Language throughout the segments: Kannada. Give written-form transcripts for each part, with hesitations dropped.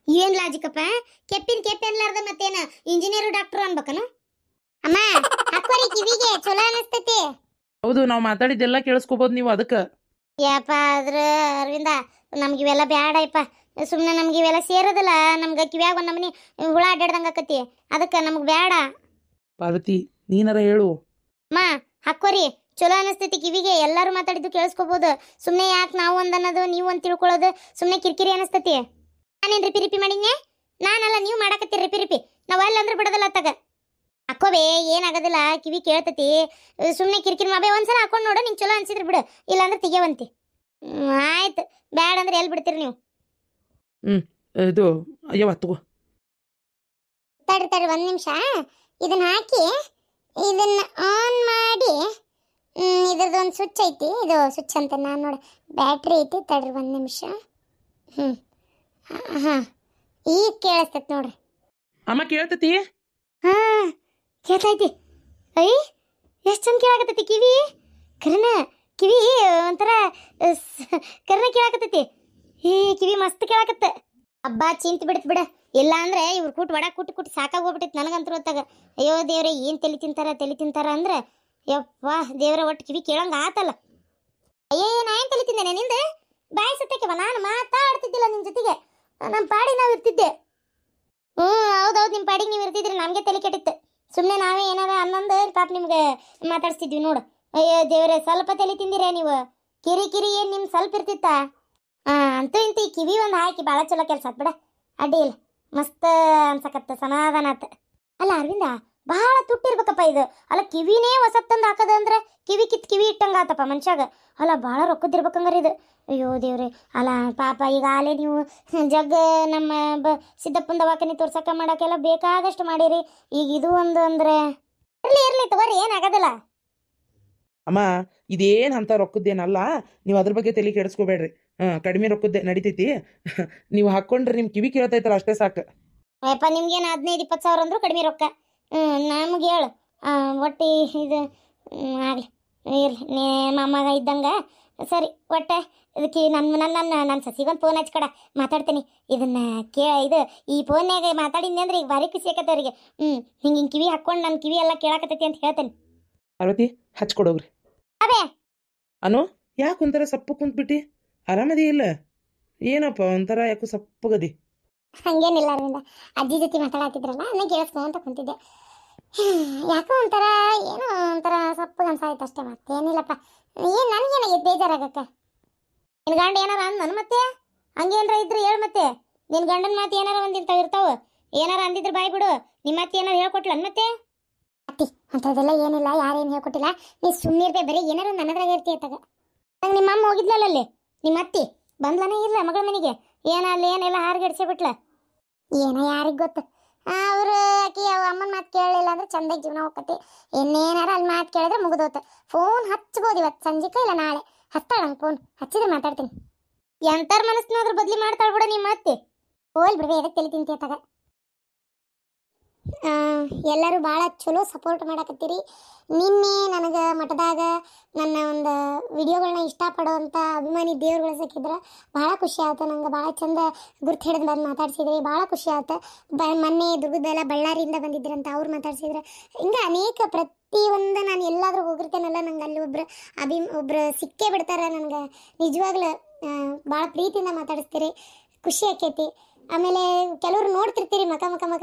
ಏನ್ ಲಾಜಿಕಪ್ಪ? ಕೆಪ್ಪಿನ ಕೆಪ್ಪ ಅನ್ಲಾರ್ದ ಮತ್ತೇನ ಇಂಜಿನಿಯರ್ ಡಾಕ್ಟರ್ ಅನ್ಬೇಕನ? ಅಮ್ಮ ಹಾಕೋರಿ ಕಿವಿಗೆ, ಚಲೋ ಅನಿಸ್ತೈತಿ. ಹೌದು, ನಾವು ಮಾತಾಡಿದ್ದೆಲ್ಲ ಕೇಳಿಸ್ಕೋಬೋದು ನೀವು ಅದಕ್ಕೆ. ಯಪ್ಪ ಆದ್ರ ಅರವಿಂದ, ನಮ್ಗೆ ಇವೆಲ್ಲ ಬ್ಯಾಡಪ್ಪ. ಸುಮ್ಮನೆ ನಮ್ಗೆ ಇವೆಲ್ಲ ಸೇರೋದಿಲ್ಲ. ನಮ್ಗೆ ಕಿವ್ಯಾಗ ಒಂದು ನಮನಿ ಹುಳ ಅಡ್ಡಾಡ್ದಂಗೆ ಆಕತಿ. ಅದಕ್ಕೆ ನಮ್ಗೆ ಬೇಡ. ಪಾರ್ವತಿ, ನೀನಾರ ಹೇಳು. ಅಮ್ಮ ಹಾಕೋರಿ, ಚಲೋ ಅನಿಸ್ತೈತಿ ಕಿವಿಗೆ. ಎಲ್ಲರೂ ಮಾತಾಡಿದ್ದು ಕೇಳಿಸ್ಕೋಬೋದು. ಸುಮ್ಮನೆ ಯಾಕೆ ನಾವು ಒಂದು ಅನ್ನೋದು ನೀವು ಒಂದು ತಿಳ್ಕೊಳ್ಳೋದು ಸುಮ್ಮನೆ ಕಿರಿಕಿರಿ ಅನಿಸ್ತೈತಿ. ನಾನೇನು ರಿಪಿ ರಿಪಿ ಮಾಡಿದ್ನೆ? ನಾನಲ್ಲ, ನೀವು ಮಾಡಕತ್ತೀರಿ ರಿಪಿ ರಿಪಿ. ನಾವು ಅಲ್ಲಂದ್ರೆ ಬಿಡೋದಿಲ್ಲ ಅತ್ತಾಗ. ಹಾಕೋಬೇ, ಏನಾಗೋದಿಲ್ಲ, ಕಿವಿ ಕೇಳ್ತತಿ. ಸುಮ್ಮನೆ ಕಿರಿಕಿರಿ ಮಾಬೇ. ಒಂದ್ಸಲ ಹಾಕೊಂಡು ನೋಡು, ನಿಂಗೆ ಚಲೋ ಅನ್ಸಿದ್ರೆ ಬಿಡು, ಇಲ್ಲಾಂದ್ರೆ ತೆಗಿಯವಂತಿ. ಆಯ್ತು, ಬ್ಯಾಡ ಅಂದ್ರೆ ಎಲ್ಲಿ ಬಿಡ್ತೀರಿ ನೀವು? ಇದು ಅಯ್ಯವ ತಗೋ. ತಡ್ರಿ ಒಂದು ನಿಮಿಷ. ಇದನ್ನ ಹಾಕಿ ಇದನ್ನ ಆನ್ ಮಾಡಿ. ಇದ್ರದ್ದು ಒಂದು ಸ್ವಿಚ್ ಐತಿ. ಇದು ಸ್ವಿಚ್ ಅಂತ ನಾನು ನೋಡಿ, ಬ್ಯಾಟ್ರಿ ಐತಿ. ತಡ್ರಿ ಒಂದು ನಿಮಿಷ. ಹಾಂ, ಈಗ ಕೇಳಿಸ್ತೈತಿ ನೋಡ್ರಿ. ಅಮ್ಮ ಕೇಳ್ತತಿ? ಹಾಂ ಕೇಳ್ತೈತಿ. ಐ ಎಷ್ಟು ಚಂದ ಕೇಳಾಕತ್ತೈತಿ ಕಿವಿ. ಕರ್ನ ಕಿವಿ ಒಂಥರ ಕರ್ನ ಕೇಳಾಕತ್ತೈತಿ. ಕಿವಿ ಮಸ್ತ್ ಕೇಳಾಕತ್ತ. ಹಬ್ಬ ಚಿಂತ ಬಿಡ್ತು ಬಿಡ. ಇಲ್ಲ ಅಂದ್ರೆ ಇವ್ರು ಕೂಟ್ ಒಡ ಕುಟ್ಟು ಸಾಕಾಗಿ ಹೋಗ್ಬಿಟ್ಟಿತ್ತು ನನಗಂತೂ ಹೊತ್ತಾಗ. ಅಯ್ಯೋ ದೇವ್ರೆ, ಏನು ತಲೆ ತಿಂತಾರ ಅಂದ್ರೆ ಯಪ್ಪ ದೇವ್ರ, ಒಟ್ಟು ಕಿವಿ ಕೇಳಂಗ ಆತಲ್ಲ. ಅಯ್ಯೋ ನಾ ಏನು ತಲೆ ತಿಂದೇನೆ ನಿಂದ? ಬಾಯಿ ಸತ್ತಕ್ಕೆವ, ನಾನು ಮಾತಾಡ್ತಿದ್ದಿಲ್ಲ ನಿನ್ನ ಜೊತೆಗೆ. ನಮ್ಮ ಪಾಡಿಗೆ ನಾವು ಇರ್ತಿದ್ದೆ. ಹೌದೌದು, ನಿಮ್ಮ ಪಾಡಿಗೆ ನೀವು ಇರ್ತಿದ್ರಿ. ನಮಗೆ ತಲೆ ಕೆಟ್ಟಿತ್ತು. ಸುಮ್ಮನೆ ನಾವೇ ಏನಾರ ಅನ್ನೊಂದು ಪಾಪ ನಿಮ್ಗೆ ಮಾತಾಡಿಸ್ತಿದ್ವಿ ನೋಡು. ಅಯ್ಯೋ ದೇವ್ರೆ, ಸ್ವಲ್ಪ ತಲೆ ತಿಂದಿರೇ ನೀವು? ಕಿರಿ ಏನು ನಿಮ್ಗೆ ಸ್ವಲ್ಪ ಇರ್ತಿತ್ತ? ಅಂತೂ ಇಂತ ಈ ಕಿವಿ ಒಂದು ಹಾಕಿ ಭಾಳ ಚಲೋ ಕೆಲಸ ಆತ್ ಬಿಡ. ಅಡ್ಡಿ ಇಲ್ಲ, ಮಸ್ತ್ ಅನ್ಸಕತ್ತ, ಸಮಾಧಾನ ಆತ. ಅಲ್ಲ ಅರವಿಂದ, ಬಹಳ ತುಟ್ಟಿರ್ಬೇಕಪ್ಪ ಇದು. ಅಲ್ಲ ಕಿವಿನೇ ಹೊಸತ್ತಂದು ಹಾಕದ ಅಂದ್ರೆ ಕಿವಿ ಕಿತ್ ಕಿವಿ ಇಟ್ಟಂಗ ಆತಪ್ಪ ಮನುಷ್ಯಾಗ. ಅಲ್ಲ ಭಾಳ ರೊಕ್ಕದಿರ್ಬೇಕಂಗಾರ ಇದು. ಅಯ್ಯೋ ದೇವ್ರೆ, ಅಲ್ಲ ಪಾಪ ಈಗ ಆಲೇ ನೀವು ಜಗ್ ನಮ್ಮ ಸಿದ್ದಪ್ಪನ ದವಾಖಾನೆ ತೋರ್ಸಕ್ಕ ಮಾಡೋಕ್ಕೆಲ್ಲ ಬೇಕಾದಷ್ಟು ಮಾಡಿರಿ. ಈಗ ಇದು ಒಂದು ಅಂದ್ರೆ ಇರ್ಲಿ ತಗೋರಿ, ಏನಾಗೋದಿಲ್ಲ. ಅಮ್ಮ, ಇದೇನು ಅಂತ ರೊಕ್ಕದ್ದೇನಲ್ಲ. ನೀವು ಅದ್ರ ಬಗ್ಗೆ ತಲೆ ಕೆಡಿಸ್ಕೋಬೇಡ್ರಿ. ಕಡಿಮೆ ರೊಕ್ಕದ್ದೇ ನಡಿತೈತಿ. ನೀವು ಹಾಕ್ಕೊಂಡ್ರೆ ನಿಮ್ಮ ಕಿವಿ ಕೇಳ್ತೈತಲ್ಲ, ಅಷ್ಟೇ ಸಾಕು. ಅಯ್ಯಪ್ಪ, ನಿಮ್ಗೇನು 15-20 ಸಾವಿರ ಅಂದರೂ ಕಡಿಮೆ ರೊಕ್ಕ. ನಮ್ಗೆ ಹೇಳು, ಒಟ್ಟು ಇದು ಆಗಲಿ, ಇರಲಿ, ಮಾಮಗ ಇದ್ದಂಗೆ. ಸರಿ, ಒಟ್ಟೆ ಇದಕ್ಕೆ ನನ್ನ ಸಸಿಗೊಂದು ಫೋನ್ ಹಚ್ಕೊಡ, ಮಾತಾಡ್ತೀನಿ. ಇದನ್ನ ಇದು ಈ ಫೋನ್ಯಾಗ ಮಾತಾಡಿದ್ನಿ ಅಂದ್ರೆ ಈಗ ಭಾರಿ ಖುಷಿ ಆಕತ್ತೆ ಅವರಿಗೆ. ಹಿಂಗೆ ಕಿವಿ ಹಾಕ್ಕೊಂಡು ನನ್ನ ಕಿವಿ ಎಲ್ಲ ಕೇಳಾಕತ್ತೈತಿ ಅಂತ ಹೇಳ್ತೇನೆ. ಪಾರ್ವತಿ, ಹಚ್ಕೊಡೋಗ್ರಿ. ಅವೇ ಅನು, ಯಾಕೆ ಒಂಥರ ಸಪ್ಪು ಕುಂತ್ಬಿಟ್ಟು? ಆರಾಮದಿ ಇಲ್ಲ? ಏನಪ್ಪ ಒಂಥರ ಯಾಕೋ ಸಪ್ಪಗದಿ? ಹಂಗೇನಿಲ್ಲ ಅರವಿಂದ, ಅಜ್ಜಿ ಜೊತೆ ಮಾತಾಡತ್ತಿದ್ರಲ್ಲ, ಅದನ್ನ ಕೇಳಿಸ್ಕೊಂತ ಕುಂತಿದ್ದೆ. ಯಾಕೋ ಒಂಥರ ಏನೋ ಒಂಥರ ಸಪ್ಪಗೆ ಅನ್ಸಾಯ್ತು ಅಷ್ಟೇ, ಮತ್ತೇನಿಲ್ಲಪ್ಪ. ಏನು ನನಗೇನಾಗೈತೆ ಬೇಜಾರಾಗಕ್ಕ? ನಿನ್ನ ಗಂಡ ಏನಾರ ಅಂದನು ಮತ್ತೆ? ಹಂಗೇನಾರ ಇದ್ರೆ ಹೇಳು ಮತ್ತೆ. ನಿನ್ನ ಗಂಡನ ಮಾತು ಏನಾರ ಒಂದಿಂತಾವ ಇರ್ತಾವ. ಏನಾರ ಅಂದಿದ್ರೆ ಬಾಯ್ ಬಿಡು. ನಿಮ್ಮ ಅತ್ತೆ ಏನಾರು ಹೇಳ್ಕೊಟ್ಲನ್ ಮತ್ತೆ? ಅತ್ತಿ ಅಂಥದ್ದೆಲ್ಲ ಏನಿಲ್ಲ, ಯಾರೇನು ಹೇಳ್ಕೊಟ್ಟಿಲ್ಲ. ನೀ ಸುಮ್ಮನಿರ್ಬೇ, ಬರೀ ಏನಾರು ನನ್ನದ್ರಾಗ ಇರ್ತೀಯ ತಗ. ನಂಗೆ ನಿಮ್ಮ ಅಮ್ಮ ಹೋಗಿದ್ಲಲ್ಲ ಅಲ್ಲಿ, ನಿಮ್ಮ ಅತ್ತಿ ಬಂದ್ಲನೇ ಇಲ್ಲ ಮಗಳ ಮನೆಗೆ? ಏನಲ್ಲಿ ಏನೆಲ್ಲ ಹಾರ್ಗೆಡ್ಸೇ ಬಿಟ್ಲ ಏನೋ, ಯಾರಿಗೆ ಗೊತ್ತು. ಅವರು ಆಕಿ ಅಮ್ಮನ ಮಾತು ಕೇಳಲಿಲ್ಲ ಅಂದ್ರೆ ಚಂದಾಗಿ ಜೀವನ ಹೋಗ್ತತಿ. ಇನ್ನೇನಾರ ಅಲ್ಲಿ ಮಾತು ಕೇಳಿದ್ರೆ ಮುಗಿದೋತ. ಫೋನ್ ಹಚ್ಬೋದು ಇವತ್ತು ಸಂಜೆಕ, ಇಲ್ಲ ನಾಳೆ ಹತ್ತಾಳಂಗೆ. ಫೋನ್ ಹಚ್ಚಿದ್ರೆ ಮಾತಾಡ್ತೀನಿ. ಎಂತಾರ ಮನಸ್ಸಿನಾದ್ರೂ ಬದಲಿ ಮಾಡ್ತಾಳ ಬಿಡ ನಿಮ್ಮ ಅತ್ತೆ. ಹೋಲ್ ಬಿಡ್ಬೇ, ಎದಕ್ಕೆ ತಲೆ ತಿಂತೀಯ ತಗ. ಎಲ್ಲರೂ ಭಾಳ ಚಲೋ ಸಪೋರ್ಟ್ ಮಾಡಕತ್ತೀರಿ. ನಿನ್ನೆ ನನಗೆ ಮಠದಾಗ ನನ್ನ ಒಂದು ವಿಡಿಯೋಗಳನ್ನ ಇಷ್ಟಪಡೋವಂಥ ಅಭಿಮಾನಿ ದೇವ್ರುಗಳು ಸಿಕ್ಕಿದ್ರೆ ಭಾಳ ಖುಷಿ ಆಯ್ತು. ನಂಗೆ ಭಾಳ ಚಂದ ಗುರ್ತು ಹಿಡಿದು ಬಂದು ಮಾತಾಡ್ಸಿದ್ರಿ, ಭಾಳ ಖುಷಿ ಆಯ್ತು. ಮೊನ್ನೆ ದುರ್ಗದೆಲ್ಲ ಬಳ್ಳಾರಿಯಿಂದ ಬಂದಿದ್ರಂತ, ಅವ್ರು ಮಾತಾಡ್ಸಿದ್ರೆ. ಹಿಂಗೆ ಅನೇಕ ಪ್ರತಿಯೊಂದು ನಾನು ಎಲ್ಲಾದರೂ ಹೋಗಿರ್ತೇನಲ್ಲ, ನಂಗೆ ಅಲ್ಲಿ ಒಬ್ರು ಸಿಕ್ಕೇ ಬಿಡ್ತಾರೆ. ನನಗೆ ನಿಜವಾಗ್ಲೂ ಭಾಳ ಪ್ರೀತಿಯಿಂದ ಮಾತಾಡಿಸ್ತೀರಿ, ಖುಷಿ ಆಕೈತಿ. ಆಮೇಲೆ ಕೆಲವರು ನೋಡ್ತಿರ್ತೀರಿ ಮಕ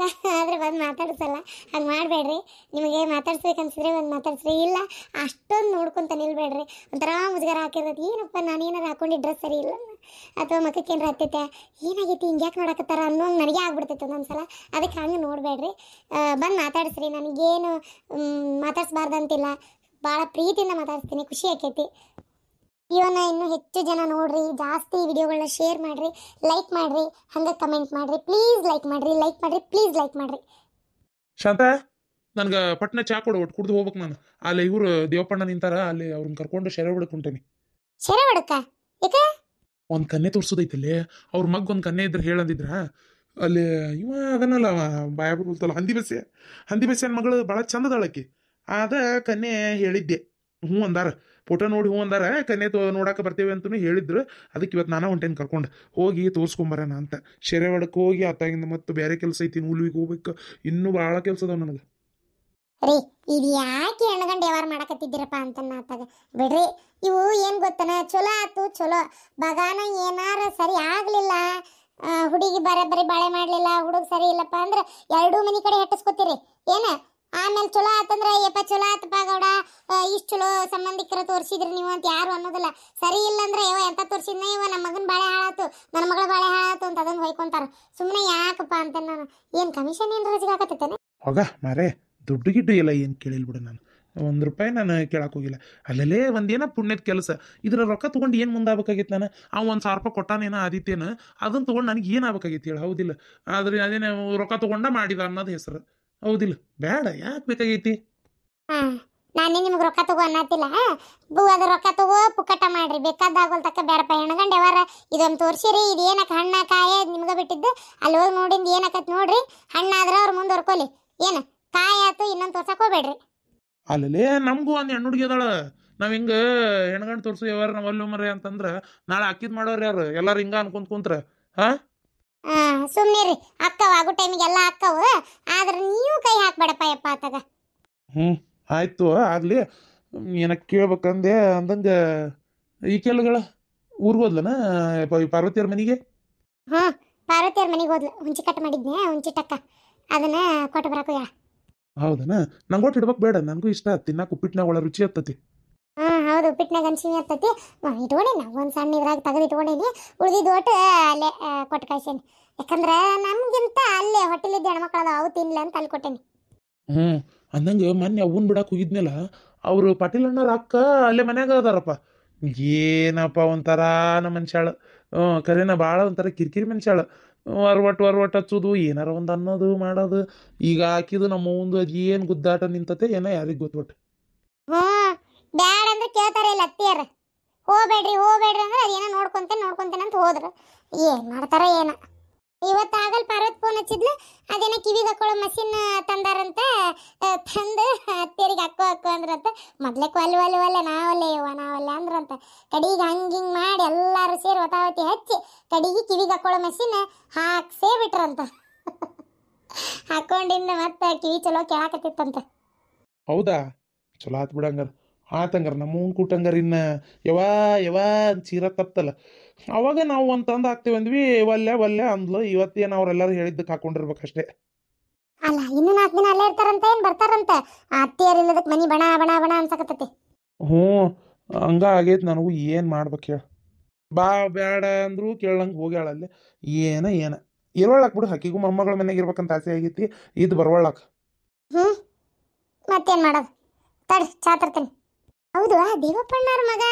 ಆದರೆ ಬಂದು ಮಾತಾಡ್ಸಲ್ಲ. ಹಂಗೆ ಮಾಡಬೇಡ್ರಿ. ನಿಮಗೆ ಮಾತಾಡ್ಸ್ಬೇಕನ್ಸಿದ್ರೆ ಒಂದು ಮಾತಾಡ್ಸ್ರಿ, ಇಲ್ಲ ಅಷ್ಟೊಂದು ನೋಡ್ಕೊತ ನಿಲ್ಬೇಡ್ರಿ. ಒಂಥರ ಮುಜುಗರ ಹಾಕಿರ್ತೈತಿ. ಏನಪ್ಪ ನಾನು ಏನಾರು ಹಾಕೊಂಡಿದ್ದ ಡ್ರೆಸ್ ಸರಿ ಇಲ್ಲ ಅಥವಾ ಮಕ್ಕಕ್ಕೆ ಏನಾರು ಹತ್ತೈತೆ, ಏನಾಗೈತಿ ಹಿಂಗ್ಯಾಕೆ ನೋಡಕತ್ತಾರ ಅನ್ನೋ ನನಗೆ ಆಗ್ಬಿಡ್ತೈತೆ ಒಂದೊಂದ್ಸಲ. ಅದಕ್ಕೆ ಹಂಗೆ ನೋಡಬೇಡ್ರಿ, ಬಂದು ಮಾತಾಡಿಸ್ರಿ. ನನಗೇನು ಮಾತಾಡ್ಸ್ಬಾರ್ದಂತಿಲ್ಲ, ಭಾಳ ಪ್ರೀತಿಯಿಂದ ಮಾತಾಡಿಸ್ತೀನಿ, ಖುಷಿ ಆಕೈತಿ. ವಿಡಿಯೋನ ಇನ್ನೂ ಹೆಚ್ಚು ಜನ ನೋಡ್ರಿ, ಜಾಸ್ತಿ ವಿಡಿಯೋಗಳನ್ನ ಶೇರ್ ಮಾಡಿರಿ, ಲೈಕ್ ಮಾಡಿರಿ, ಹಂಗೆ ಕಮೆಂಟ್ ಮಾಡಿರಿ. ಪ್ಲೀಸ್ ಲೈಕ್ ಮಾಡಿರಿ, ಪ್ಲೀಸ್ ಲೈಕ್ ಮಾಡಿರಿ. ಶಾಂತ, ನನ್ಗೆ ಪಟ್ನ ಚಾ ಕೊಡು, ಒಟ್ಟು ಕುಡ್ದು ಹೋಗ್ಬೇಕು ನಾನು. ಅಲ್ಲಿ ಇವ್ರು ದೇವಪ್ಪಣ್ಣ ನಿಂತಾರ, ಅಲ್ಲಿ ಅವ್ರನ್ನ ಕರ್ಕೊಂಡು ಶೆರೆ ಹೊಡಕ್ ಹೊಂಟೇನಿ. ಶೆರೆ ಹೊಡಕ ಯಾಕೆ? ಒಂದು ಕನ್ನೆ ತೋರ್ಸೋದೈತಲ್ಲಿ, ಅವ್ರ ಮಗ್ ಒಂದು ಕನ್ನೆ ಇದ್ರೆ ಹೇಳಂದಿದ್ರ. ಅಲ್ಲಿ ಇವ ಅದನ್ನಲ್ಲ, ಬಾಯಲ್ಲ, ಹಂದಿ ಬಸ್ಸೆ ಮಗಳು ಭಾಳ ಚಂದದಾಳಕಿ. ಅದ ಕನ್ನೆ ಹೇಳಿದ್ದೆ, ಹ್ಞೂ ಅಂದಾರ. ಫೋಟೋ ನೋಡಿ ಹ್ಞೂ ಅಂದಾರ ಕನ್ಯೆ ನೋಡಕ್ಕೆ ಬರ್ತೇವೆ ಅಂತಲೂ ಹೇಳಿದ್ರು. ಅದಕ್ಕೆ ಇವತ್ತು ನಾನು ಹೊಂಟೇನು ಕರ್ಕೊಂಡು ಹೋಗಿ ತೋರಿಸ್ಕೊಂಬರೋಣ ಅಂತ. ಶೆರೆವಾಡಕ್ಕೆ ಹೋಗಿ ಅತ್ತಾಗಿಂದ ಮತ್ತು ಬೇರೆ ಕೆಲಸ ಐತಿ, ನೂಲ್ವಿಗೆ ಹೋಗ್ಬೇಕು, ಇನ್ನೂ ಭಾಳ ಕೆಲಸ ಅದಾವ ನನಗೆ. ರೀ ಇದು ಯಾಕೆ ಹೆಣ್ಗಂಡು ವ್ಯವಹಾರ ಮಾಡಕತ್ತಿದ್ದೀರಪ್ಪ ಅಂತ ಆತಾಗ ಬಿಡ್ರಿ. ಇವು ಏನು ಗೊತ್ತನ, ಚಲೋ ಆತು ಚಲೋ, ಬಗಾನ ಏನಾರ ಸರಿ ಆಗಲಿಲ್ಲ, ಹುಡುಗಿ ಬರೀ ಬಾಳೆ ಮಾಡಲಿಲ್ಲ, ಹುಡುಗ ಸರಿ ಇಲ್ಲಪ್ಪ ಅಂದ್ರೆ ಎರಡೂ ಮನೆ ಕಡೆ ಹೆಟ್ಟಿಸ್ಕೊತೀರಿ ಏನ. ಆಮೇಲೆ ಚಲೋ ಆತಂದ್ರೆ ಯಪ್ಪ ಚಲೋ ಆತಪ್ಪ ಗೌಡ, ಇಷ್ಟು ಚಲೋ ಸಂಬಂಧಿಕರ ತೋರಿಸಿದ್ರಿ ನೀವು ಅಂತ ಯಾರು ಅನ್ನೋದಿಲ್ಲ. ಸರಿ ಇಲ್ಲ ಅಂದ್ರೆ ಯಾವ ಎಂತ ತೋರಿಸಿದ್ನ ಇವ ನಮ್ಮ ಮಗನ ಬಾಳೆ ಹಾಳಾತು, ನನ್ನ ಮಗಳ ಬಾಳೆ ಹಾಳಾತು ಅಂತ ಅದನ್ನು ಹೊಯ್ಕೊಂತಾರ. ಸುಮ್ಮನೆ ಯಾಕಪ್ಪ ಅಂತ ನಾನು ಏನು ಕಮಿಷನ್ ಏನು ರಜಿಗಾಕತ್ತೇನೆ ಹೋಗ ಮಾರೇ, ದುಡ್ಡು ಗಿಡ್ಡು ಎಲ್ಲ ಏನು ಕೇಳಿಲ್ಲ ಬಿಡು. ನಾನು ₹1 ನಾನು ಕೇಳಕ್ಕೆ ಹೋಗಿಲ್ಲ. ಅಲ್ಲಲ್ಲೇ ಒಂದೇನೋ ಪುಣ್ಯದ ಕೆಲಸ, ಇದ್ರ ರೊಕ್ಕ ತೊಗೊಂಡು ಏನು ಮುಂದಾಗಬೇಕಾಗಿತ್ತು. ನಾನು ₹1,000 ಕೊಟ್ಟಾನೇನೋ ಆದಿತ್ಯನ, ಅದನ್ನು ತೊಗೊಂಡು ನನಗೆ ಏನು ಆಗ್ಬೇಕಾಗಿತ್ತು ಹೇಳಿ, ಹೌದಿಲ್ಲ? ಆದ್ರೆ ಅದೇನೇ ರೊಕ್ಕ ತೊಗೊಂಡ ಮಾಡಿದ ಅನ್ನೋದು ಹೆಸರು, ಹೌದಿಲ್ಲ? ಬೇಡ, ಯಾಕೆ ಬೇಕಾಗೈತಿ? ನಾನೇ ನಿಮ್ಗೆ ರೊಕ್ಕ ತಗೋ ಅನ್ನತ್ತಿಲ್ಲ. ಅದು ರೊಕ್ಕ ತಗೋ ಪುಕ್ಕಟ ಮಾಡ್ರಿ, ಬೇಕಾದಾಗೋಲ್ ತಕ್ಕ ಬೇಡಪ್ಪ. ಹೆಣ್ಗಂಡು ಯಾವಾರ ಇದೊಂದು ತೋರಿಸಿರಿ, ಇದು ಏನಕ್ಕೆ ಹಣ್ಣ ಕಾಯ ನಿಮ್ಗೆ ಬಿಟ್ಟಿದ್ದು, ಅಲ್ಲಿ ಹೋಗಿ ನೋಡಿಂದ ಏನಕ್ಕತ್ ನೋಡ್ರಿ. ಹಣ್ಣಾದ್ರೆ ಅವ್ರು ಮುಂದೆ ಹೊರ್ಕೊಲಿ, ಏನು ಕಾಯಿ ಆಯ್ತು ಇನ್ನೊಂದು ತೋರ್ಸಕ್ಕೆ ಹೋಗ್ಬೇಡ್ರಿ. ಅಲ್ಲಲ್ಲೇ ನಮಗೂ ಒಂದು ಹೆಣ್ಣು ಹುಡುಗಿ ಅದಾಳ. ನಾವು ಹಿಂಗೆ ಹೆಣ್ಗಂಡು ತೋರಿಸು ಯಾವಾರ ನಾವು ಅಲ್ಲೂ ಮರೆ ಅಂತಂದ್ರೆ ನಾಳೆ ಅಕ್ಕಿದ್ ಮಾಡೋರು ಯಾರು? ಎಲ್ಲಾರು ಹಿಂಗ ಅನ್ಕೊಂತ ಕುಂತ್ರ ಸುಮ್ಮನೆ ರೀ, ಅಕ್ಕವ ಆಗೋ ಟೈಮಿಗೆ ಎಲ್ಲ ಅಕ್ಕವು, ಆದ್ರೆ ನೀವು ಕೈ ಹಾಕ್ಬೇಡಪ್ಪ ಯಪ್ಪ ಆತಾಗ. ಆಯ್ತು ಆಗ್ಲಿ. ಏನಕ್ಕೆ ಕೇಳ್ಬೇಕಂದೆ ಅಂದಂಗೆ ಈ ಕೆಲ್ಗಳ ಊರಿಗೆ ಹೋದ್ಲನ ಪಾರ್ವತಿಯವ್ರ ಮನೆಗೆ? ಪಾರ್ವತಿಯವ್ರ ಮನೆಗೆ ಹೋದ್ಲು, ಹುಂಚಿ ಕಟ್ ಮಾಡಿದ್ನೆ, ಹುಂಚಿ ಟಕ್ಕ ಅದನ್ನ ಕೊಟ್ಟು ಬರಕು ಯಾ. ಹೌದನ? ನಂಗೆ ಒಟ್ಟು ಇಡ್ಬೇಕು ಬೇಡ, ನನಗೂ ಇಷ್ಟ ತಿನ್ನಕ್ಕೆ. ಉಪ್ಪಿಟ್ಟಿನಾಗ ಒಳ ರುಚಿ ಹತ್ತತಿ. ಹೌದು, ಉಪ್ಪಿಟ್ಟಿನಾಗ ಅನ್ಸಿನಿ ಹತ್ತತಿ. ಇಟ್ಕೊಂಡೇನಿ ಒಂದು ಸಣ್ಣ ಇದ್ರಾಗ ತೆಗೆದು ಇಟ್ಕೊಂಡೇನಿ, ಉಳಿದಿದ್ದು ಒಟ್ಟು ಅಲ್ಲೇ ಕೊಟ್ಟು ಕಳ್ಸೇನಿ. ಯಾಕಂದ್ರೆ ನಮ್ಗಿಂತ ಅಲ್ಲೇ ಹೋಟೆಲಿದ್ದು ಹೆಣ್ಮಕ್ಳದ ಅವು ತಿನ್ಲಿ ಅಂತ ಅಲ್ಲಿ ಕೊಟ್ಟೇನಿ. ಅಂದಂಗೆ ಮೊನ್ನೆ ಅವನ್ ಬಿಡಕ್ಕೆ ಹೋಗಿದ್ನಲ್ಲ, ಅವರು ಪಾಟೀಲ್ ಅಣ್ಣರ ಅಕ್ಕ ಅಲ್ಲೇ ಮನ್ಯಾಗ ಅದಾರಪ್ಪ. ಏನಪ್ಪ ಒಂಥರ ನಮ್ಮ ಮನುಷ್ಯಾಳು, ಕರೆನ ಭಾಳ ಒಂಥರ ಕಿರಿಕಿರಿ ಮನುಷ್ಯಾಳು. ವರ್ವಟ್ ಹಚ್ಚೋದು, ಏನಾರ ಒಂದು ಅನ್ನೋದು ಮಾಡೋದು. ಈಗ ಹಾಕಿದು ನಮ್ಮ ಒಂದು ಅದು ಏನು ಗುದ್ದಾಟ ನಿಂತತೆ ಏನೋ ಯಾರಿಗೆ ಗೊತ್ತು. ಬ್ಯಾಡ ಅಂದ್ರೆ ಕೇಳ್ತಾರೆ ಇಲ್ಲ ಅತ್ತಿಯರ, ಹೋಗ್ಬೇಡ್ರಿ ಅಂದ್ರೆ ಅದೇನೋ ನೋಡ್ಕೊಂತೇನೆ ಅಂತ ಹೋದ್ರು. ಏನ್ ಮಾಡ್ತಾರ ಏನ. ಇವತ್ತು ಆಗಲ್ ಪಾರ್ವತಿ ಫೋನ್ ಹಚ್ಚಿದ್ಲು, ಅದೇನೋ ಕಿವಿಗೆ ಹಾಕೊಳ್ಳೋ ಮಷಿನ್ ತಂದಾರಂತ, ತಂದು ಅತ್ತಿಯರಿಗೆ ಹಾಕೋ ಅಂದ್ರಂತ. ಮೊದ್ಲೇಕು ಅಲ್ವಲ್ಲ ನಾವಲ್ಲ ಅಂದ್ರಂತ. ಕಡಿಗೆ ಹಿಂಗೆ ಮಾಡಿ ಎಲ್ಲರೂ ಸೇರಿ ಹೊತಾವತಿ ಹಚ್ಚಿ ಕಡಿಗೆ ಕಿವಿಗೆ ಹಾಕೊಳ್ಳೋ ಮಷಿನ್ ಹಾಕ್ಸೇ ಬಿಟ್ರಂತ. ಹಾಕೊಂಡಿಂದ ಮತ್ತೆ ಕಿವಿ ಚಲೋ ಕೇಳಾಕತ್ತಿತ್ತಂತ. ಹೌದಾ? ಚಲೋ ಆತ್ ಬಿಡಂಗಾರ. ಆತಂಗಾರ ನಮ್ಮ ಕೂಟಂಗಾರ ಇನ್ನು ಯವಾ ಚೀರ ತಪ್ಪಲ್ಲ. ಅವಾಗ ನಾವು ಒಂದು ತಂದು ಹಾಕ್ತೀವಿ ಅಂದ್ವಿ, ಒಲ್ಲೆ ಅಂದ್ಲು. ಇವತ್ತೇನು ಅವ್ರೆಲ್ಲರೂ ಹೇಳಿದ್ದಕ್ಕೆ ಹಾಕೊಂಡಿರ್ಬೇಕಷ್ಟೇ. ಅಲ್ಲ ಇನ್ನು 4 ದಿನ ಅಲ್ಲೇ ಇರ್ತಾರಂತ, ಏನು ಬರ್ತಾರಂತ ಅತ್ತಿಯರಿಲ್ಲದಕ್ಕೆ ಮನಿ ಬಣ ಅನ್ಸಕತ್ತೈತಿ. ಹಂಗ ಆಗೈತೆ ನನಗೂ. ಏನು ಮಾಡ್ಬೇಕು ಹೇಳ? ಬಾ ಬೇಡ ಅಂದ್ರು ಕೇಳಂಗೆ ಹೋಗ್ಯಾಳಲ್ಲೇ. ಏನ ಇರೋಳಕ್ ಬಿಡು, ಹಕ್ಕಿಗೂ ಮೊಮ್ಮಗಳ ಮನೆಗೆ ಇರ್ಬೇಕಂತ ಆಸೆ ಆಗೈತಿ, ಇದು ಬರೋಳಕ್. ಮತ್ತೇನು ಮಾಡೋದು? ತಡಿ ಚಾ ತರ್ತೀನಿ. ಹೌದು, ಆ ದೇವಪ್ಪಣ್ಣವ್ರ ಮಗ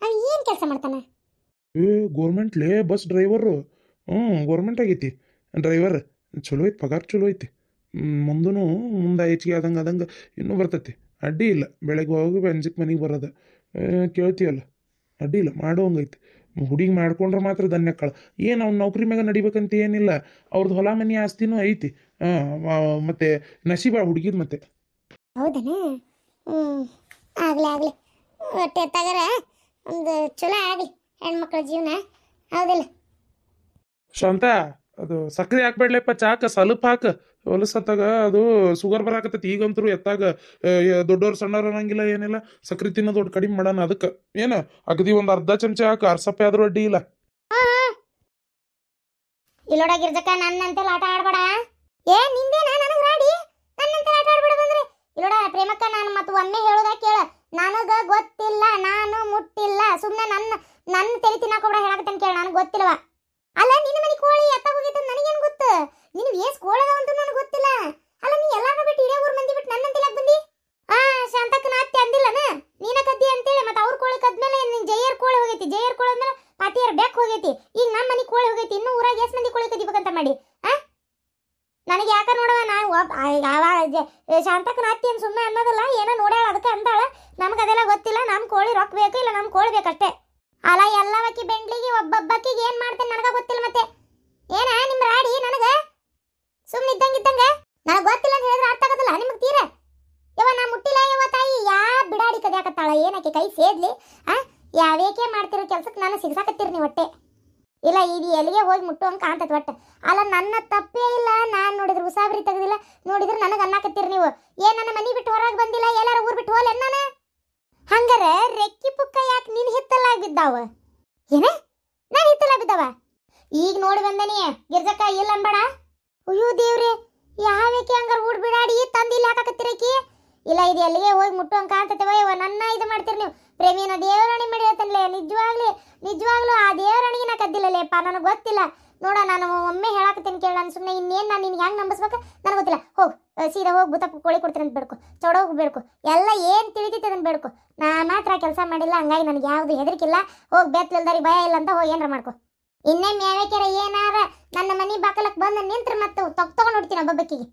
ಅವ ಏನು ಕೆಲಸ ಮಾಡ್ತಾನೆ? ಗೋರ್ಮೆಂಟ್ಲೇ ಬಸ್ ಡ್ರೈವರು. ಗೋರ್ಮೆಂಟ್ ಆಗೈತಿ ಡ್ರೈವರ್. ಚಲೋ ಐತಿ, ಪಗಾರ ಚಲೋ ಐತಿ. ಮುಂದೆ ಹೆಚ್ಚಿಗೆ ಆದಂಗೆ ಇನ್ನೂ ಬರ್ತೈತಿ. ಅಡ್ಡಿ ಇಲ್ಲ. ಬೆಳಗ್ಗೆ ಹೋಗಿ ಅಂಜಕ್ಕೆ ಮನೆಗೆ ಬರೋದು. ಕೇಳ್ತೀವಲ್ಲ, ಅಡ್ಡಿ ಇಲ್ಲ, ಮಾಡೋಂಗೈತಿ. ಹುಡುಗಿ ಮಾಡ್ಕೊಂಡ್ರೆ ಮಾತ್ರ ಧನ್ಯಕ್ಕಳ. ಏನು ಅವ್ನ ನೌಕರಿ ಮ್ಯಾಗ ನಡಿಬೇಕಂತ ಏನಿಲ್ಲ. ಅವ್ರದ್ದು ಹೊಲ ಮನೆ ಆಸ್ತಿನೂ ಐತಿ. ಮತ್ತೆ ನಸೀಬ ಹುಡುಗಿದ್ ಮತ್ತೆ. ಹೌದನ? ಆಗ್ಲಿ ಹೊಟ್ಟೆ ತಗರ ಒಂದು ಚಲೋ ಆಗಲಿ ಹೆಣ್ಮಕ್ಳ ಜೀವನ, ಹೌದಿಲ್ಲ? ಶಾಂತ, ಅದು ಸಕ್ಕರೆ ಹಾಕ್ಬೇಡ್ಲಪ್ಪ ಚಾಕ, ಸ್ವಲ್ಪ ಹಾಕ. ಹೊಲಸತ್ತಾಗ ಅದು ಶುಗರ್ ಬರಾಕತ್ತೈತಿ. ಈಗಂತರೂ ಎತ್ತಾಗ ದೊಡ್ಡವ್ರು ಸಣ್ಣವ್ರು ಅನ್ನಂಗಿಲ್ಲ, ಏನಿಲ್ಲ. ಸಕ್ಕರೆ ತಿನ್ನೋದು ದೊಡ್ಡ ಕಡಿಮೆ ಮಾಡೋಣ. ಅದಕ್ಕೆ ಏನು ಅಗದಿ ಒಂದು ಅರ್ಧ ಚಮಚ ಹಾಕ, ಅರ್ಸಪ್ಪೆ ಆದ್ರೂ ಅಡ್ಡಿ ಇಲ್ಲ. ಇಲ್ಲೋಡಾಗಿರ್ಜಕ್ಕ ನನ್ನಂತೆಲ್ಲ ಆಟ ಆಡ್ಬೇಡ. ನಿಂದೇನಾ ನನಗೆ ರಾಡಿ? ನನ್ನಂತೆಲ್ಲ ಆಟ ಆಡ್ಬೇಡ ಬಂದ್ರೆ ಇಲ್ಲೋಡ ಪ್ರೇಮಕ್ಕ. ನಾನು ಮತ್ತೆ ಒಮ್ಮೆ ಹೇಳೋದ ಕೇಳ, ನನಗ ಗೊತ್ತಿಲ್ಲ, ನಾನು ಮುಟ್ಟಿಲ್ಲ. ಸುಮ್ಮನೆ ನನ್ನ ತೆಲಿ ತಿನ್ನಾಕೊಬ್ರ ಹೇಳಕತ್ತೇನೆ ಕೇಳ, ನನಗೆ ಗೊತ್ತಿಲ್ಲವ. ಅಲ್ಲ ನಿನ್ನ ಮನೆ ಕೋಳಿ ಎತ್ತ ಹೋಗಿತ್ತು ನನಗೇನು ಗೊತ್ತು? ನಿನಗೆ ಏಸ್ ಕೋಳದ ಅಂತ ನನಗೆ ಗೊತ್ತಿಲ್ಲ. ಅಲ್ಲ ನೀ ಎಲ್ಲಾರು ಬಿಟ್ಟು ಇಡೇ ಊರು ಮಂದಿ ಬಿಟ್ಟು ನನ್ನಂತೆಲ್ಲ ಬಂದಿ? ಶಾಂತಕ್ಕನ ಅತ್ತೆ ಅಂದಿಲ್ಲನ ನೀನ ಕದ್ದಿ ಅಂತೇಳಿ. ಮತ್ತೆ ಅವ್ರ ಕೋಳಿ ಕದ್ಮೇಲೆ ನಿನ್ ಜಯರ್ ಕೋಳಿ ಹೋಗೈತಿ. ಜಯರ್ ಕೋಳಿ ಅಂದ್ರೆ ಪಾತಿಯರ್ ಬೆಕ್ ಹೋಗೈತಿ. ಈಗ ನಮ್ಮ ಮನೆ ಕೋಳಿ ಹೋಗೈತಿ. ಇನ್ನೂ ಊರಾಗ ಎಷ್ಟು ಮಂದಿ ಕೋಳಿ ಕದಿಬೇಕಂತ ಮಾಡಿ? ನನಗೆ ಯಾಕ ನೋಡವ, ನಾವು ಶಾಂತಕ್ಕನ ಅತ್ತಿ ಏನು ಸುಮ್ಮನೆ ಅನ್ನೋದಲ್ಲ, ಏನೋ ನೋಡ್ಯಾಳ ಅದಕ್ಕೆ ಅಂತಾಳ. ನಮ್ಗೆ ಅದೆಲ್ಲ ಗೊತ್ತಿಲ್ಲ. ನಮ್ಮ ಕೋಳಿ ರೊಕ್ಕ ಬೇಕು, ಇಲ್ಲ ನಮ್ಮ ಕೋಳಿ ಬೇಕಷ್ಟೇ. ಅಲ್ಲ ಎಲ್ಲವಕ್ಕಿ ಬೆಂಡ್ಲಿಗೆ ಒಬ್ಬೊಬ್ಬಕ್ಕಿಗೆ ಏನು ಮಾಡ್ತೇನೆ ನನಗೆ ಗೊತ್ತಿಲ್ಲ. ಮತ್ತೆ ಏನ ನಿಮ್ಮ ರಾಡಿ ನನಗೆ ಸುಮ್ಮನೆ ಇದ್ದಂಗೆ ನನಗೆ ಗೊತ್ತಿಲ್ಲ ಅಂತ ಹೇಳಿದ್ರೆ ಅರ್ಥ ಆಗೋದಿಲ್ಲ ನಿಮಗೆ ತೀರ. ಯವ್ವ ನಾ ಮುಟ್ಟಿಲ್ಲ ಯವ್ವ ತಾಯಿ, ಯಾ ಬಿಡಾಡಿ ಕದ್ಯಾಕತ್ತಾಳ ಏನಕ್ಕೆ ಕೈ ಸೇದ್ಲಿ? ಯಾವೇಕೆ ಮಾಡ್ತಿರೋ ಕೆಲ್ಸಕ್ಕೆ ನಾನು ಸಿಗ್ಸಾಕತ್ತೀರಿ ನೀವು ಹೊಟ್ಟೆ ಇಲ್ಲ. ಇದು ಎಲ್ಲಿಗೆ ಹೋಗಿ ಮುಟ್ಟುವಂಗೆ ಕಾಣ್ತೈತೆ ಒಟ್ಟೆ. ಅಲ್ಲ ನನ್ನ ತಪ್ಪೇ ಇಲ್ಲ, ನಾನು ನೋಡಿದ್ರೆ ಉಸಾಬರಿ ತೆಗೆದಿಲ್ಲ, ನೋಡಿದ್ರೆ ನನಗೆ ಅನ್ನಕತ್ತೀರಿ ನೀವು. ಏನ್ ನನ್ನ ಮನೆ ಬಿಟ್ಟು ಹೊರಗೆ ಬಂದಿಲ್ಲ, ಎಲ್ಲಾರ ಊರ್ ಬಿಟ್ಟು ಹೋಲೆ ನಾನು? ಹಂಗಾರ ರೆಕ್ಕಿ ಪುಕ್ಕ ಯಾಕೆ ನಿನ್ ಹಿತ್ತಲಾಗಿ ಬಿದ್ದಾವ? ಏನ ನಾನು ಹಿತ್ತಲಾಗಿ ಬಿದ್ದಾವ? ಈಗ ನೋಡಿ ಬಂದನಿ ಗಿರ್ಜಕ್ಕ, ಇಲ್ಲ ಅನ್ಬೇಡ. ಅಯ್ಯೋ ದೇವ್ರೆ, ಯಾವೇಕೆ ಹಂಗಾರ ಊಡ್ ಬಿಡಾಡಿ ತಂದು ಇಲ್ಲಿ ಹಾಕಕತ್ತೀರಕಿ? ಇಲ್ಲ ಇದು ಎಲ್ಲಿಗೆ ಹೋಗಿ ಮುಟ್ಟುವಂಗೆ ಕಾಣ್ತೈತೆ ಯವ್ವ, ನನ್ನ ಇದು ಮಾಡ್ತೀರಿ ನೀವು. ಪ್ರೇಮಿನ ದೇವರಾಣಿ ಮಾಡಿರತ್ತನ್ಲೇ, ನಿಜವಾಗ್ಲೂ ಆ ದೇವರಾಣಿಗೆ ನಾ ಕದ್ದಿಲ್ಲಲೇಪ್ಪ, ನನಗೆ ಗೊತ್ತಿಲ್ಲ ನೋಡ. ನಾನು ಒಮ್ಮೆ ಹೇಳಾಕತ್ತೀನಿ ಕೇಳ, ನಾನು ಸುಮ್ಮನೆ ಇನ್ನೇನು ನಾನು ನಿನ್ಗೆ ಹೆಂಗೆ ನಂಬಿಸ್ಬೇಕು ನನಗೆ ಗೊತ್ತಿಲ್ಲ. ಹೋಗಿ ಸೀದಾ ಹೋಗಿ ಬುತ್ತಪ್ಪ ಕೋಳಿ ಕೊಡ್ತೀನಿ ಅಂತ ಬೇಡ್ಕೊ, ಚೌಡೋಗಿ ಬೇಡ್ಕೊ, ಎಲ್ಲ ಏನು ತಿಳಿತೈತೆ ಅದನ್ನು ಬೇಡ್ಕೊ. ನಾ ಮಾತ್ರ ಕೆಲಸ ಮಾಡಿಲ್ಲ, ಹಂಗಾಗಿ ನನಗೆ ಯಾವುದು ಹೆದರಿಕಿಲ್ಲ. ಹೋಗಿ ಬೆತ್ತಲ್ದಾರಿ ಭಯ ಇಲ್ಲ ಅಂತ ಹೋಗಿ ಏನಾರ ಮಾಡ್ಕೊ. ಇನ್ನೇ ಮ್ಯಾವೇಕೆರ ಏನಾರ ನನ್ನ ಮನೆ ಬಾಕಲಕ್ಕೆ ಬಂದು ನಿಂತ್ರೆ ಮತ್ತೆ ತಗೊಂಡು ಹೊಡ್ತೀನಿ ಒಬ್ಬಕ್ಕಿಗೆ.